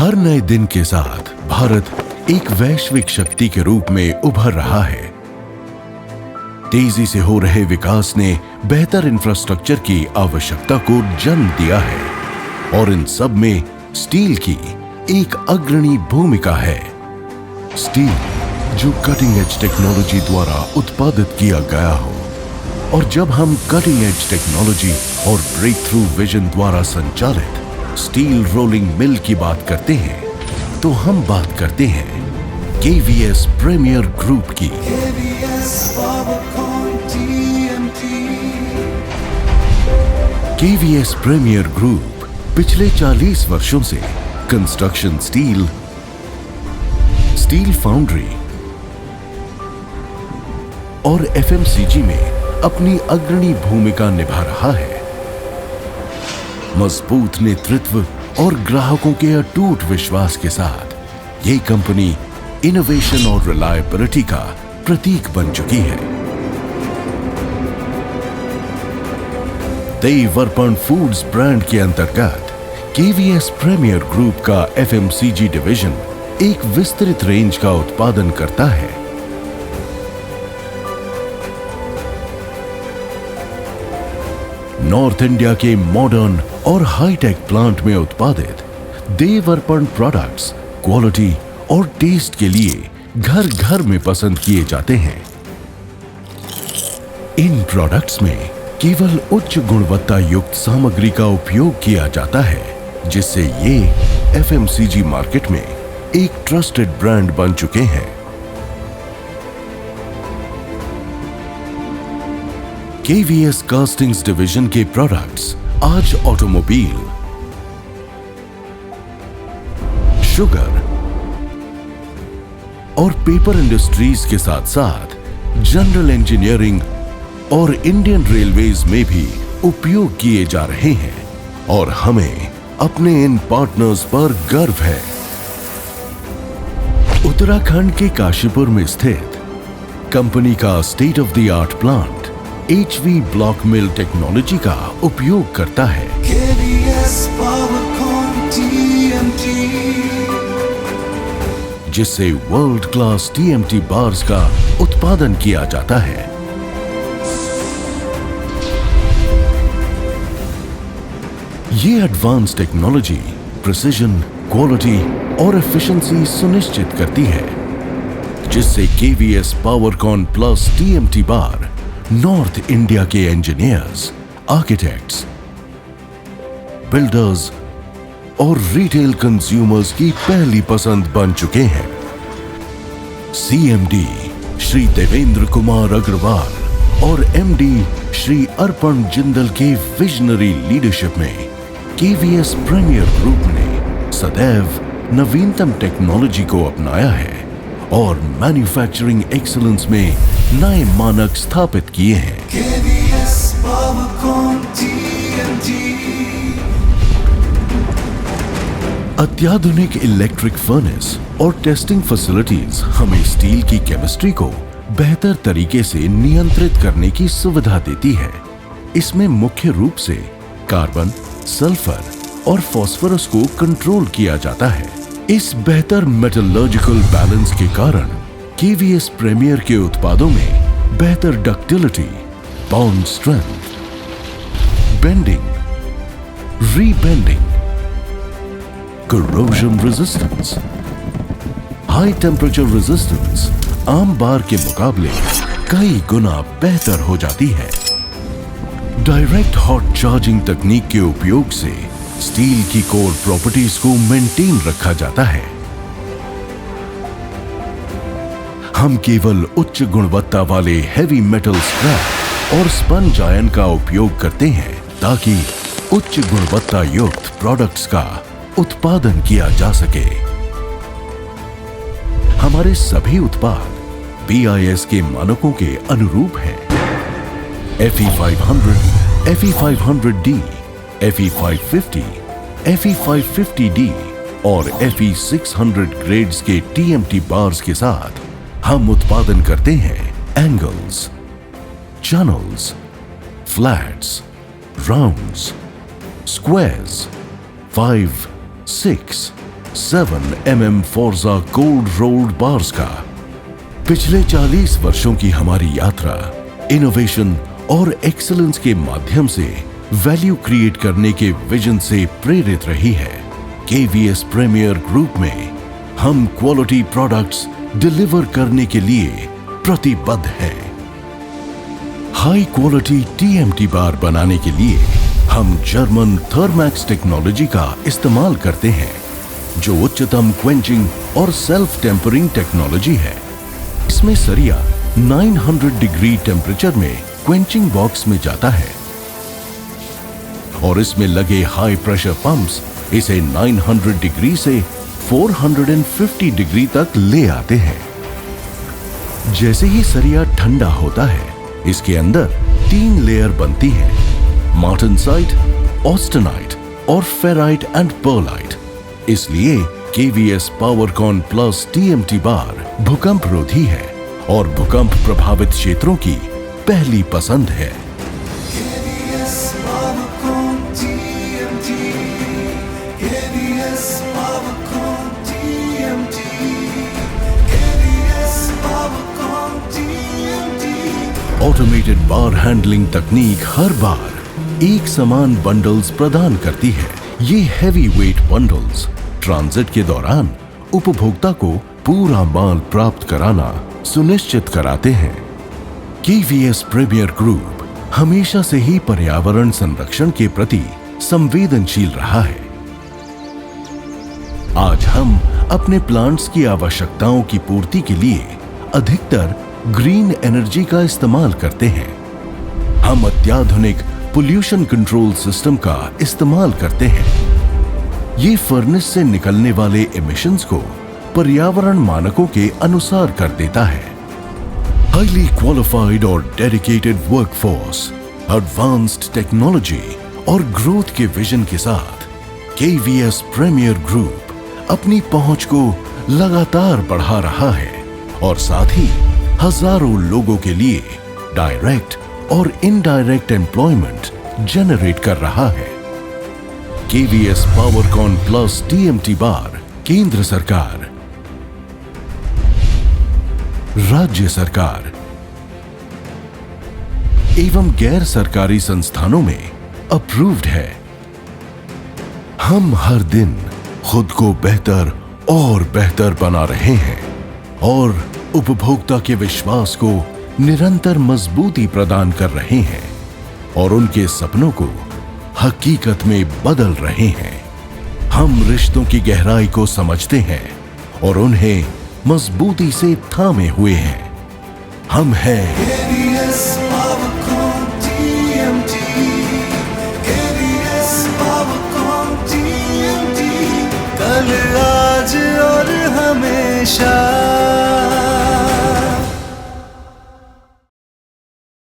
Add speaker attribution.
Speaker 1: हर नए दिन के साथ भारत एक वैश्विक शक्ति के रूप में उभर रहा है। तेजी से हो रहे विकास ने बेहतर इंफ्रास्ट्रक्चर की आवश्यकता को जन्म दिया है और इन सब में स्टील की एक अग्रणी भूमिका है। स्टील जो कटिंग एज टेक्नोलॉजी द्वारा उत्पादित किया गया हो, और जब हम कटिंग एज टेक्नोलॉजी और ब्रेक थ्रू विजन द्वारा संचालित स्टील रोलिंग मिल की बात करते हैं, तो हम बात करते हैं केवीएस प्रीमियर ग्रुप की। केवीएस प्रीमियर ग्रुप पिछले 40 वर्षों से कंस्ट्रक्शन स्टील, स्टील फाउंड्री और एफएमसीजी में अपनी अग्रणी भूमिका निभा रहा है। मजबूत नेतृत्व और ग्राहकों के अटूट विश्वास के साथ ये कंपनी इनोवेशन और रिलायबिलिटी का प्रतीक बन चुकी है। देव अर्पण फूड्स ब्रांड के अंतर्गत केवीएस प्रीमियर ग्रुप का एफएमसीजी डिवीजन एक विस्तृत रेंज का उत्पादन करता है। नॉर्थ इंडिया के मॉडर्न और हाईटेक प्लांट में उत्पादित देव अर्पण प्रोडक्ट्स क्वालिटी और टेस्ट के लिए घर घर में पसंद किए जाते हैं। इन प्रोडक्ट्स में केवल उच्च गुणवत्ता युक्त सामग्री का उपयोग किया जाता है, जिससे ये एफएमसीजी मार्केट में एक ट्रस्टेड ब्रांड बन चुके हैं। केवीएस कास्टिंग्स डिवीजन के प्रोडक्ट्स आज ऑटोमोबाइल, शुगर और पेपर इंडस्ट्रीज के साथ साथ जनरल इंजीनियरिंग और इंडियन रेलवेज में भी उपयोग किए जा रहे हैं, और हमें अपने इन पार्टनर्स पर गर्व है। उत्तराखंड के काशीपुर में स्थित कंपनी का state of the art plant HV block mill technology का उपयोग करता है। जिससे वर्ल्ड क्लास TMT बार्स का उत्पादन किया जाता है। ये एडवांस टेक्नोलॉजी प्रिसीजन, क्वालिटी और एफिशिएंसी सुनिश्चित करती है, जिससे KVS पावरकॉन प्लस TMT बार नॉर्थ इंडिया के इंजीनियर्स, आर्किटेक्ट्स, बिल्डर्स और रिटेल कंज्यूमर्स की पहली पसंद बन चुके हैं। CMD श्री देवेंद्र कुमार अग्रवाल और MD श्री अर्पण जिंदल के विजनरी लीडरशिप में केवीएस प्रीमियर ग्रुप ने सदैव नवीनतम टेक्नोलॉजी को अपनाया है और मैन्युफैक्चरिंग एक्सीलेंस में नए मानक स्थापित किए हैं। अत्याधुनिक इलेक्ट्रिक फर्नेस और टेस्टिंग फैसिलिटीज हमें स्टील की केमिस्ट्री को बेहतर तरीके से नियंत्रित करने की सुविधा देती है। इसमें मुख्य रूप से कार्बन, सल्फर और फास्फोरस को कंट्रोल किया जाता है। इस बेहतर मेटलर्जिकल बैलेंस के कारण केवीएस प्रीमियर के उत्पादों में बेहतर ductility, bond strength, bending, rebending, corrosion resistance, high temperature resistance आम बार के मुकाबले कई गुना बेहतर हो जाती है। डायरेक्ट हॉट चार्जिंग तकनीक के उपयोग से स्टील की कोर प्रॉपर्टीज को मेंटेन रखा जाता है। हम केवल उच्च गुणवत्ता वाले हेवी मेटल स्क्रैप और स्पंज आयन का उपयोग करते हैं, ताकि उच्च गुणवत्ता युक्त प्रोडक्ट्स का उत्पादन किया जा सके। हमारे सभी उत्पाद BIS के मानकों के अनुरूप हैं। FE500, FE500D, FE550, FE550D और FE600 ग्रेड्स के TMT बार्स के साथ हम उत्पादन करते हैं angles, channels, flats, rounds, squares, 5, 6, 7 mm Forza cold rolled bars का। पिछले 40 वर्षों की हमारी यात्रा इनोवेशन और एक्सीलेंस के माध्यम से वैल्यू क्रिएट करने के विजन से प्रेरित रही है। केवीएस प्रीमियर ग्रुप में हम क्वालिटी प्रोडक्ट्स डिलीवर करने के लिए प्रतिबद्ध हैं। हाई क्वालिटी टीएमटी बार बनाने के लिए हम जर्मन थर्मैक्स टेक्नोलॉजी का इस्तेमाल करते हैं, जो उच्चतम क्वेंचिंग और सेल्फ टेम्परिंग टेक्नोलॉजी है। इसमें सरिया 900 डिग्री टेम्परेचर में क्वेंचिंग बॉक्स में जाता है और इसमें लगे हाई प्रेशर पंप्स इसे 900 डिग्री से 450 डिग्री तक ले आते हैं। जैसे ही सरिया ठंडा होता है, इसके अंदर 3 लेयर बनती हैं: मार्टेनसाइट, ऑस्टेनाइट और फेराइट एंड पर्लाइट। इसलिए केवीएस पावरकॉन प्लस टीएमटी बार भूकंप रोधी है और भूकंप प्रभावित क्षेत्रों की पहली पसंद है। ऑटोमेटेड बार हैंडलिंग तकनीक हर बार एक समान बंडल्स प्रदान करती है। ये हैवी वेट बंडल्स ट्रांजिट के दौरान उपभोक्ता को पूरा माल प्राप्त कराना सुनिश्चित कराते हैं। केवीएस प्रीमियर ग्रुप हमेशा से ही पर्यावरण संरक्षण के प्रति संवेदनशील रहा है। आज हम अपने प्लांट्स की आवश्यकताओं की पूर्ति के लिए अधिकतर ग्रीन एनर्जी का इस्तेमाल करते हैं। हम अत्याधुनिक पोल्यूशन कंट्रोल सिस्टम का इस्तेमाल करते हैं। ये फर्नेस से निकलने वाले एमिशंस को पर्यावरण मानकों के अनुसार कर देता है। हाईली क्वालिफाइड और डेडिकेटेड वर्कफोर्स, एडवांस्ड टेक्नोलॉजी और ग्रोथ के विजन के साथ केवीएस प्रीमियर ग्रुप अपनी पहुंच को लगातार बढ़ा रहा है और साथ ही हजारों लोगों के लिए डायरेक्ट और इनडायरेक्ट एम्प्लॉयमेंट जनरेट कर रहा है। केवीएस पावरकॉन प्लस टीएमटी बार केंद्र सरकार, राज्य सरकार एवं गैर सरकारी संस्थानों में अप्रूव्ड है। हम हर दिन खुद को बेहतर और बेहतर बना रहे हैं और उपभोक्ता के विश्वास को निरंतर मजबूती प्रदान कर रहे हैं और उनके सपनों को हकीकत में बदल रहे हैं। हम रिश्तों की गहराई को समझते हैं और उन्हें मजबूती से थामे हुए हैं। हम हैं
Speaker 2: कल, आज और हमेशा।